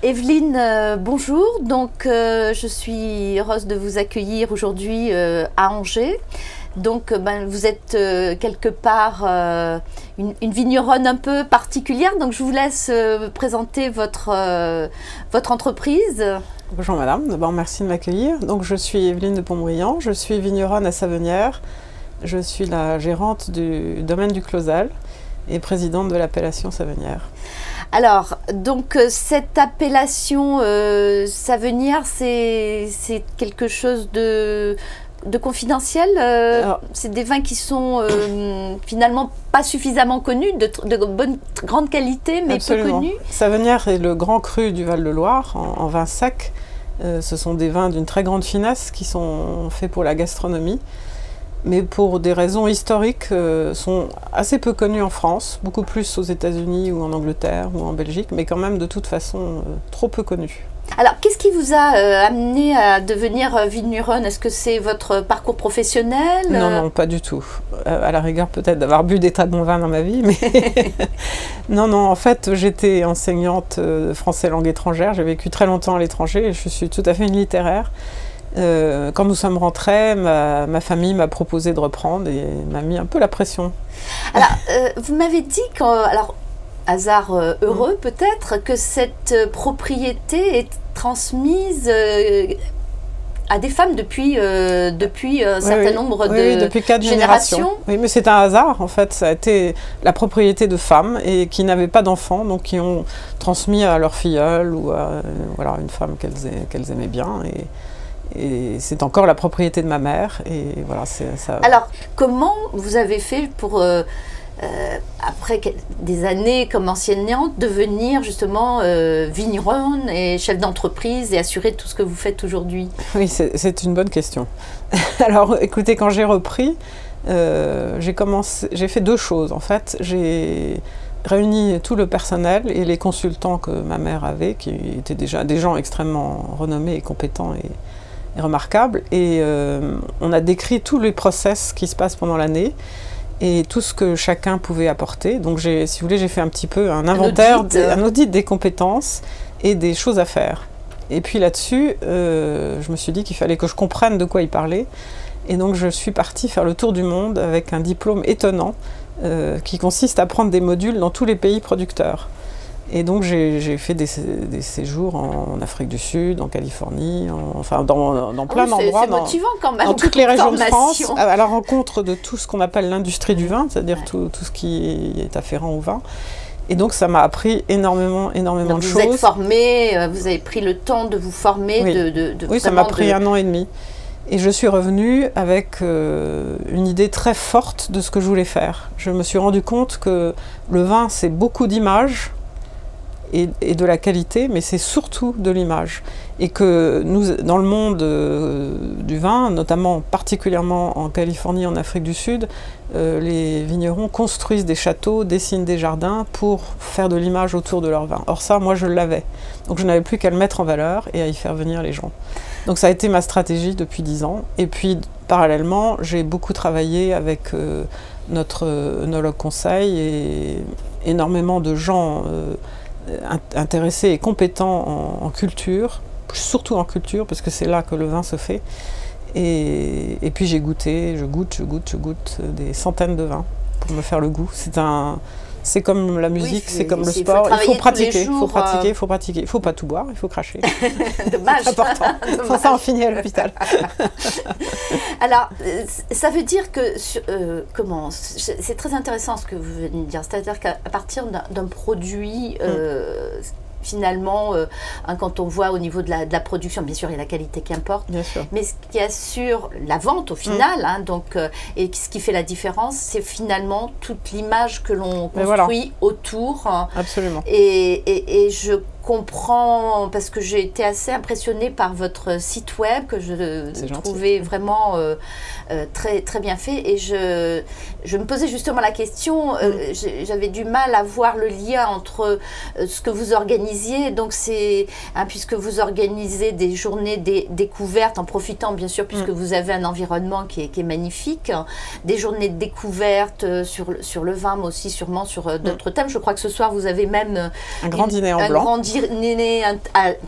Evelyne, bonjour. Donc, je suis heureuse de vous accueillir aujourd'hui à Angers. Donc, vous êtes quelque part une vigneronne un peu particulière. Donc, je vous laisse présenter votre entreprise. Bonjour madame, d'abord merci de m'accueillir. Donc, je suis Evelyne de Pontbriand, je suis vigneronne à Savenières. Je suis la gérante du domaine du Clausel et présidente de l'appellation Savenières. Alors, donc cette appellation Savenières, c'est quelque chose de confidentiel. C'est des vins qui sont finalement pas suffisamment connus, de grande qualité, mais Absolument. peu connus. Savenières est le grand cru du Val-de-Loire en vin sec. Ce sont des vins d'une très grande finesse qui sont faits pour la gastronomie, mais pour des raisons historiques, sont assez peu connus en France, beaucoup plus aux États-Unis ou en Angleterre ou en Belgique, mais quand même de toute façon trop peu connus. Alors, qu'est-ce qui vous a amené à devenir vigneronne? Est-ce que c'est votre parcours professionnel? Non, non, pas du tout. À la rigueur, peut-être d'avoir bu des très bons vins dans ma vie, mais non, non, en fait, j'étais enseignante de français langue étrangère. J'ai vécu très longtemps à l'étranger et je suis tout à fait une littéraire. Quand nous sommes rentrés, ma famille m'a proposé de reprendre et m'a mis un peu la pression. Alors, vous m'avez dit alors hasard heureux peut-être, que cette propriété est transmise à des femmes depuis un certain nombre de depuis 4 générations. Oui, mais c'est un hasard en fait. Ça a été la propriété de femmes et qui n'avaient pas d'enfants, donc qui ont transmis à leur filleule ou à voilà, une femme qu'elles aimaient bien. Et c'est encore la propriété de ma mère. Et voilà, ça. Alors, comment vous avez fait pour, après des années comme enseignante, devenir justement vigneronne et chef d'entreprise et assurer tout ce que vous faites aujourd'hui? Oui, c'est une bonne question. Alors, écoutez, quand j'ai repris, j'ai fait deux choses. En fait, j'ai réuni tout le personnel et les consultants que ma mère avait, qui étaient déjà des gens extrêmement renommés et compétents et remarquable, et on a décrit tous les process qui se passent pendant l'année et tout ce que chacun pouvait apporter. Donc si vous voulez, j'ai fait un petit peu un inventaire, un audit des compétences et des choses à faire. Et puis là-dessus, je me suis dit qu'il fallait que je comprenne de quoi il parlait. Et donc je suis partie faire le tour du monde avec un diplôme étonnant qui consiste à prendre des modules dans tous les pays producteurs. Et donc j'ai fait des séjours en Afrique du Sud, en Californie, enfin dans plein d'endroits. C'est motivant quand même. Dans toutes les régions de France, à la rencontre de tout ce qu'on appelle l'industrie du vin, c'est-à-dire tout ce qui est afférent au vin. Et donc ça m'a appris énormément de choses. Vous êtes formé, vous avez pris le temps de vous former. Oui, oui, ça m'a pris 1 an et demi. Et je suis revenue avec une idée très forte de ce que je voulais faire. Je me suis rendu compte que le vin, c'est beaucoup d'images, et de la qualité, mais c'est surtout de l'image. Et que nous, dans le monde du vin, notamment particulièrement en Californie, en Afrique du Sud, les vignerons construisent des châteaux, dessinent des jardins pour faire de l'image autour de leur vin. Or ça, moi, je l'avais. Donc je n'avais plus qu'à le mettre en valeur et à y faire venir les gens. Donc ça a été ma stratégie depuis 10 ans. Et puis, parallèlement, j'ai beaucoup travaillé avec notre œnologue conseil et énormément de gens intéressés et compétents en culture, surtout en culture, parce que c'est là que le vin se fait. Et puis j'ai goûté, je goûte des centaines de vins pour me faire le goût. C'est comme la musique, oui, c'est comme le sport, il faut pratiquer, il faut pratiquer. Il ne faut pas tout boire, il faut cracher. Dommage. C'est important. Sans ça, on finit à l'hôpital. Alors, ça veut dire que, c'est très intéressant ce que vous venez de dire, c'est-à-dire qu'à partir d'un produit, finalement, quand on voit au niveau de la production, bien sûr, il y a la qualité qui importe, mais ce qui assure la vente au final, et ce qui fait la différence, c'est finalement toute l'image que l'on construit autour. Absolument. Et je comprends, parce que j'ai été assez impressionnée par votre site web, que je trouvais vraiment très, très bien fait, et je me posais justement la question, j'avais du mal à voir le lien entre ce que vous organisiez, donc c'est, puisque vous organisez des journées découvertes, en profitant bien sûr, puisque vous avez un environnement qui est magnifique, des journées de découverte sur le vin, mais aussi sûrement sur d'autres thèmes. Je crois que ce soir vous avez même un grand dîner en blanc. dîner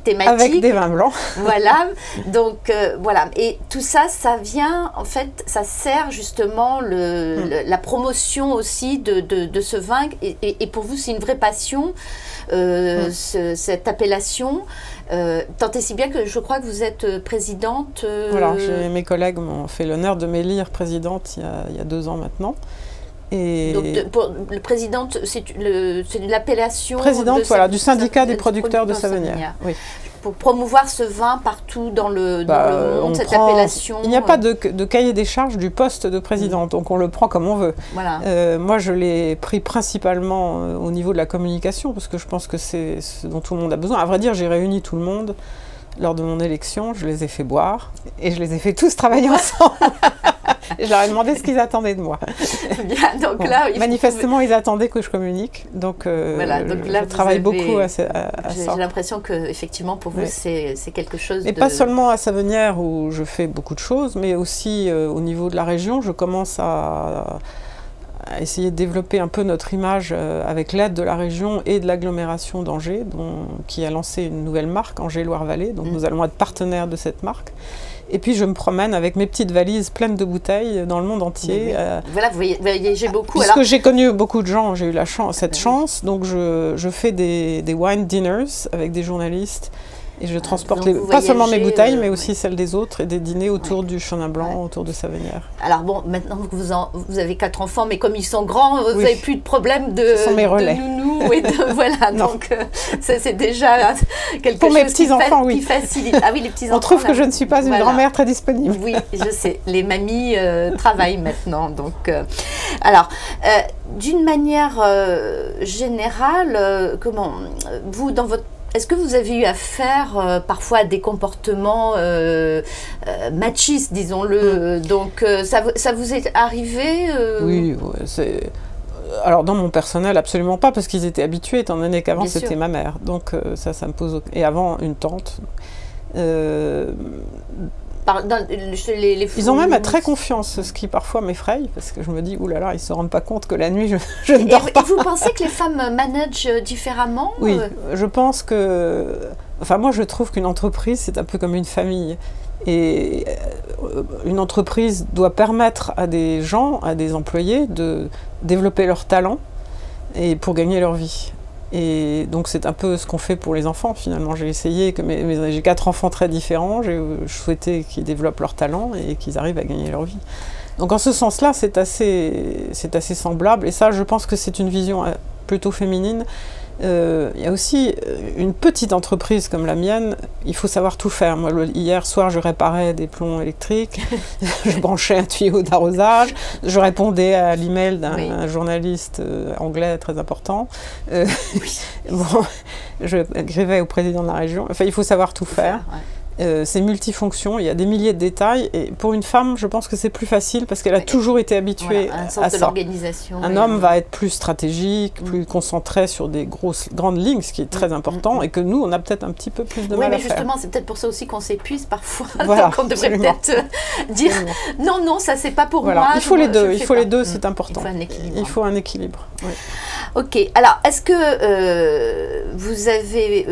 thématique. Avec des vins blancs. Voilà, donc voilà. Et tout ça, ça vient, en fait, ça sert justement la promotion aussi de ce vin. Et pour vous, c'est une vraie passion, cette appellation. Tant et si bien que je crois que vous êtes présidente. Voilà, mes collègues m'ont fait l'honneur de m'élire présidente il y a 2 ans maintenant. Et donc, le présidente, c'est l'appellation. Présidente, voilà, du syndicat des producteurs de Savenière. Oui. Pour promouvoir ce vin partout dans le monde, cette appellation. Il n'y a pas de cahier des charges du poste de présidente, donc on le prend comme on veut. Voilà. Moi, je l'ai pris principalement au niveau de la communication, parce que je pense que c'est ce dont tout le monde a besoin. À vrai dire, j'ai réuni tout le monde lors de mon élection, je les ai fait boire, et je les ai fait tous travailler ensemble. Et je leur ai demandé ce qu'ils attendaient de moi. Bien, donc là, manifestement, ils attendaient que je communique. Donc, voilà, donc là, je travaille beaucoup à ça. J'ai l'impression que, effectivement, pour vous, c'est quelque chose de... Et pas seulement à Savenière, où je fais beaucoup de choses, mais aussi au niveau de la région, je commence à essayer de développer un peu notre image avec l'aide de la région et de l'agglomération d'Angers, qui a lancé une nouvelle marque, Angers-Loire-Vallée. Donc, nous allons être partenaires de cette marque. Et puis je me promène avec mes petites valises pleines de bouteilles dans le monde entier. Voilà, vous voyagez beaucoup. Puisque j'ai connu beaucoup de gens, j'ai eu cette chance. Donc je fais des wine dinners avec des journalistes. Et je transporte pas seulement mes bouteilles, mais aussi celles des autres, et des dîners autour du Chenin Blanc, autour de Savenière. Alors bon, maintenant que vous avez 4 enfants, mais comme ils sont grands, vous n'avez plus de problème de nounou et de voilà. Donc c'est déjà quelque pour chose mes petits-enfants, qui facilite. Ah oui, les petits-enfants. On trouve que je ne suis pas une grand-mère très disponible. Oui, je sais. Les mamies travaillent maintenant. Donc, alors, d'une manière générale, vous, dans votre est-ce que vous avez eu affaire parfois à des comportements machistes, disons-le? Donc, ça vous est arrivé Oui, alors dans mon personnel, absolument pas, parce qu'ils étaient habitués, étant donné qu'avant c'était ma mère. Donc ça me pose... Et avant, une tante. Ils ont même très confiance, ce qui parfois m'effraie, parce que je me dis, oulala, ils ne se rendent pas compte que la nuit, je ne dors pas. Et vous pensez que les femmes managent différemment? Oui, je pense que... Enfin, moi, je trouve qu'une entreprise, c'est un peu comme une famille. Et une entreprise doit permettre à des gens, à des employés, de développer leurs talents et pour gagner leur vie. Et donc c'est un peu ce qu'on fait pour les enfants finalement. J'ai essayé, j'ai 4 enfants très différents, je souhaitais qu'ils développent leur talent et qu'ils arrivent à gagner leur vie. Donc en ce sens-là, c'est assez semblable, et ça je pense que c'est une vision plutôt féminine. Il y a aussi une petite entreprise comme la mienne, il faut savoir tout faire. Moi, hier soir, je réparais des plombs électriques, je branchais un tuyau d'arrosage, je répondais à l'email d'un journaliste anglais très important. Bon, je écrivais au président de la région. Enfin, il faut savoir tout faire. C'est multifonction, il y a des milliers de détails, et pour une femme, je pense que c'est plus facile parce qu'elle a toujours été habituée à ça. Un homme va être plus stratégique, plus concentré sur des grandes lignes, ce qui est très important, et que nous, on a peut-être un petit peu plus de mal à faire. Oui, mais justement, c'est peut-être pour ça aussi qu'on s'épuise parfois. Voilà, donc on devrait peut-être dire non, ça c'est pas pour moi. Il faut les deux, c'est important. Il faut un équilibre. Oui. Ok, alors est-ce que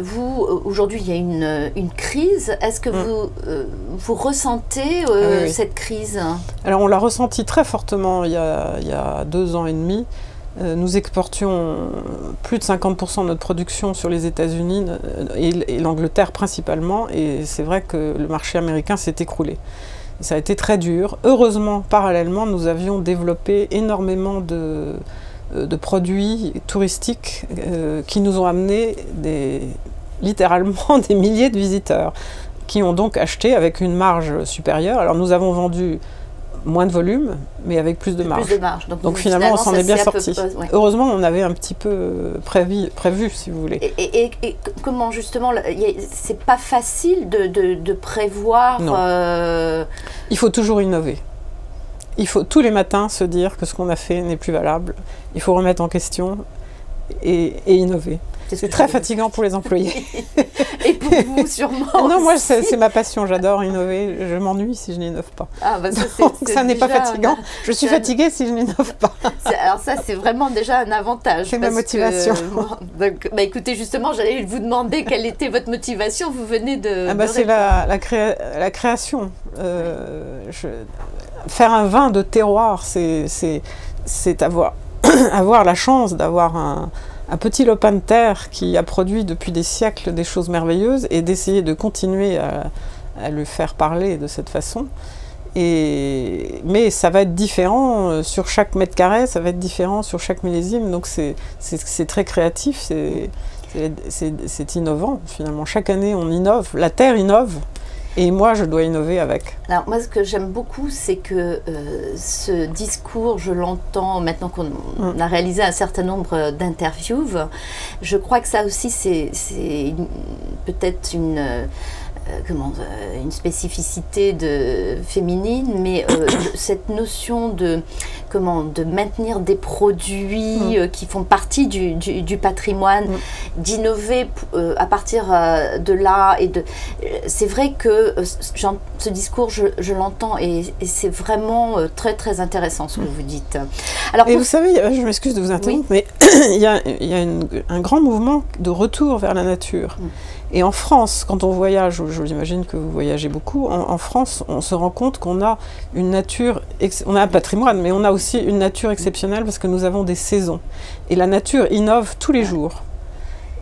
vous, aujourd'hui il y a une crise, est-ce que vous ressentez cette crise? Alors on l'a ressenti très fortement il y a 2 ans et demi. Nous exportions plus de 50% de notre production sur les États-Unis et l'Angleterre principalement, et c'est vrai que le marché américain s'est écroulé. Ça a été très dur. Heureusement, parallèlement, nous avions développé énormément de produits touristiques qui nous ont amené littéralement des milliers de visiteurs qui ont donc acheté avec une marge supérieure. Alors nous avons vendu moins de volume, mais avec plus de marge. Donc finalement, on s'en est bien sorti. Heureusement, on avait un petit peu prévu, si vous voulez. Et comment justement, c'est pas facile de prévoir. Non. Il faut toujours innover. Il faut tous les matins se dire que ce qu'on a fait n'est plus valable. Il faut remettre en question. et innover. C'est très fatigant pour les employés. Et pour vous, sûrement. Non, moi, c'est ma passion. J'adore innover. Je m'ennuie si je n'innove pas. Ah, bah ça n'est pas fatigant. Je suis fatiguée si je n'innove pas. Alors ça, c'est vraiment déjà un avantage. C'est ma motivation. Donc, bah, écoutez, justement, j'allais vous demander quelle était votre motivation. Vous venez de... c'est la création. Faire un vin de terroir, c'est avoir la chance d'avoir un petit lopin de terre qui a produit depuis des siècles des choses merveilleuses et d'essayer de continuer à le faire parler de cette façon. Mais ça va être différent sur chaque mètre carré, ça va être différent sur chaque millésime, donc c'est très créatif, c'est innovant finalement. Chaque année on innove, la terre innove. Et moi, je dois innover avec. Alors, moi, ce que j'aime beaucoup, c'est que ce discours, je l'entends maintenant qu'on a réalisé un certain nombre d'interviews. Je crois que ça aussi, c'est peut-être une spécificité féminine, mais cette notion de maintenir des produits qui font partie du patrimoine, d'innover à partir de là. C'est vrai que ce discours, je l'entends et c'est vraiment très très intéressant ce que vous dites. Alors, et vous savez, je m'excuse de vous interrompre, mais il y a un grand mouvement de retour vers la nature. Et en France, quand on voyage, j'imagine que vous voyagez beaucoup, en France, on se rend compte qu'on a une nature, on a un patrimoine, mais on a aussi une nature exceptionnelle parce que nous avons des saisons. Et la nature innove tous les jours.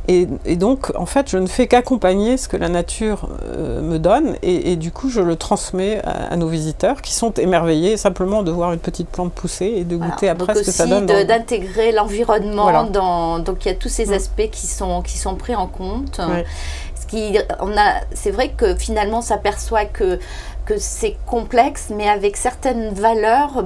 Et donc, en fait, je ne fais qu'accompagner ce que la nature me donne et du coup, je le transmets à nos visiteurs qui sont émerveillés simplement de voir une petite plante pousser et de goûter après ce que ça donne. D'intégrer l'environnement donc il y a tous ces aspects qui sont pris en compte. Ouais. C'est vrai que finalement, on s'aperçoit que c'est complexe, mais avec certaines valeurs,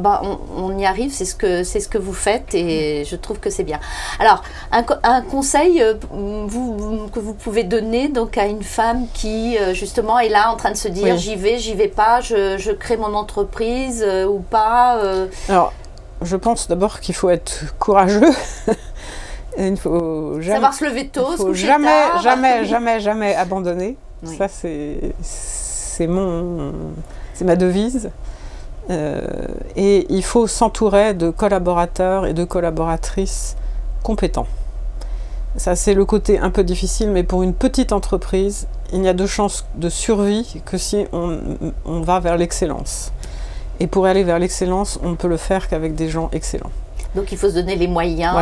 on y arrive, c'est ce que vous faites et je trouve que c'est bien. Alors, un conseil que vous pouvez donner donc, à une femme qui, justement, est là en train de se dire j'y vais pas, je crée mon entreprise ou pas Alors, je pense d'abord qu'il faut être courageux. Il faut savoir se lever tôt, se coucher tard. Jamais abandonner. Oui. Ça, c'est ma devise. Et il faut s'entourer de collaborateurs et de collaboratrices compétents. Ça, c'est le côté un peu difficile, mais pour une petite entreprise, il n'y a de chance de survie que si on va vers l'excellence. Et pour aller vers l'excellence, on ne peut le faire qu'avec des gens excellents. Donc il faut se donner les moyens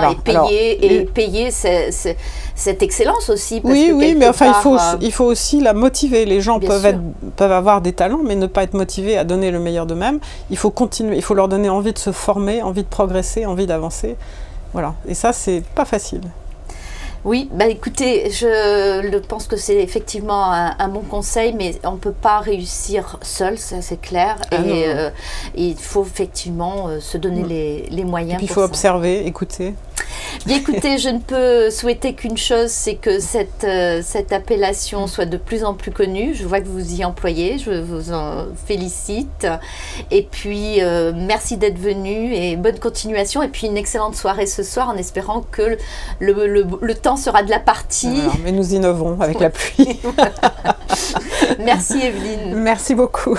et payer cette excellence aussi. Parce oui, mais enfin il faut aussi la motiver. Les gens peuvent avoir des talents, mais ne pas être motivés à donner le meilleur d'eux-mêmes. Il faut continuer, il faut leur donner envie de se former, envie de progresser, envie d'avancer. Voilà. Et ça, c'est pas facile. Oui, écoutez, je pense que c'est effectivement un bon conseil, mais on ne peut pas réussir seul, ça c'est clair. Il faut effectivement se donner les moyens. Et puis il faut observer, écouter. Bien écoutez, je ne peux souhaiter qu'une chose, c'est que cette appellation soit de plus en plus connue. Je vois que vous y employez, je vous en félicite. Et puis, merci d'être venu et bonne continuation. Et puis, une excellente soirée ce soir en espérant que le temps sera de la partie. Alors, mais nous innovons avec la pluie. Merci Evelyne. Merci beaucoup.